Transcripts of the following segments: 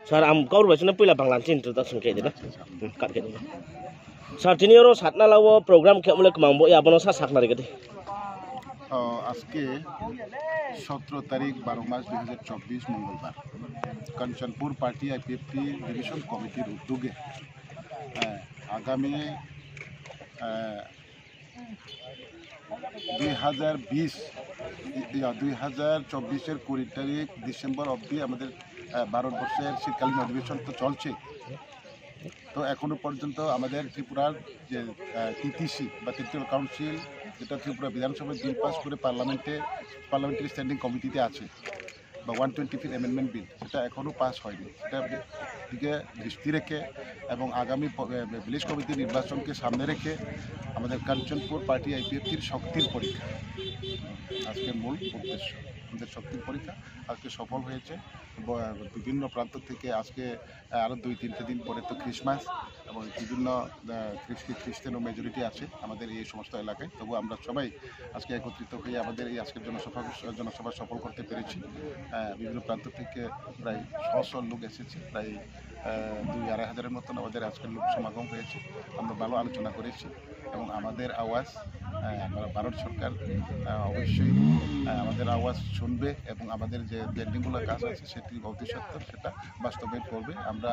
Sar am kau berbaca pula Banglan cint tu tak sengket na. Kat ke. Sar tini orang saat na lawa program kayak mulai kemang bo ya abono sa sak lari ke. আজকে 17 তারিখ 12 মাস 2024 মঙ্গলবার Kanchanpur party IPFT division কমিটির উদ্যোগে আগামী 2024-এর 20 তারিখ December অবধি আমাদের ভারতবর্ষের শীতকালীন অধিবেশন তো চলছে। তো এখনো পর্যন্ত আমাদের ত্রিপুরার যে টিটিসি বা টেরিটোরিয়াল কাউন্সিল, যেটা ত্রিপুরা বিধানসভায় বিল পাস করে পার্লামেন্টারি স্ট্যান্ডিং কমিটিতে আছে, বা 125 অ্যামেন্ডমেন্ট বিল, সেটা এখনও পাস হয়নি। সেটা দিকে দৃষ্টি রেখে এবং আগামী ভিলেজ কমিটি নির্বাচনকে সামনে রেখে আমাদের কাঞ্চনপুর পার্টি আইপিএফটির শক্তির পরীক্ষা আজকের মূল উদ্দেশ্য। আমাদের শক্তির পরীক্ষা আজকে সফল হয়েছে। বিভিন্ন প্রান্ত থেকে আজকে আরও 2-3 দিন পরে তো ক্রিসমাস, এবং বিভিন্ন খ্রিস্টান মেজরিটি আছে আমাদের এই সমস্ত এলাকায়। তবু আমরা সবাই আজকে একত্রিত হয়ে আমাদের এই আজকের জনসভা সফল করতে পেরেছি। বিভিন্ন প্রান্ত থেকে প্রায় 100 লোক এসেছে, প্রায় 2-2.5 হাজারের মতন আমাদের আজকের লোক সমাগম হয়েছে। আমরা ভালো আলোচনা করেছি এবং আমাদের আওয়াজ ভারত সরকার অবশ্যই আমাদের আওয়াজ শুনবে এবং আমাদের যে পেন্ডিংগুলো কাজ আছে সেটি অতি সত্ত্বর সেটা বাস্তবায়ন করবে। আমরা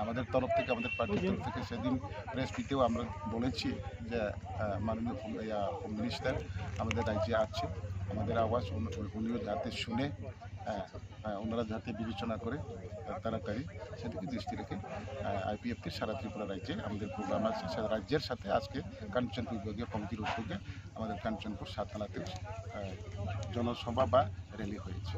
আমাদের তরফ থেকে, আমাদের পার্টির তরফ থেকে সেদিন প্রেস মিটেও আমরা বলেছি যে মাননীয় হোম মিনিস্টার আমাদের রাজ্যে আছে, আমাদের আওয়াজ উনিও যাতে শুনে ওনারা যাতে বিবেচনা করে তাড়াতাড়ি সেদিকে দৃষ্টি রেখে আইপিএফটির সারা ত্রিপুরা রাজ্যে আমাদের প্রোগ্রাম আছে। সারা রাজ্যের সাথে আজকে কাঞ্চনপুর বিভাগীয় কমিটির উদ্যোগে আমাদের কাঞ্চনপুর সাততলাতে জনসভা বা র্যালি হয়েছে।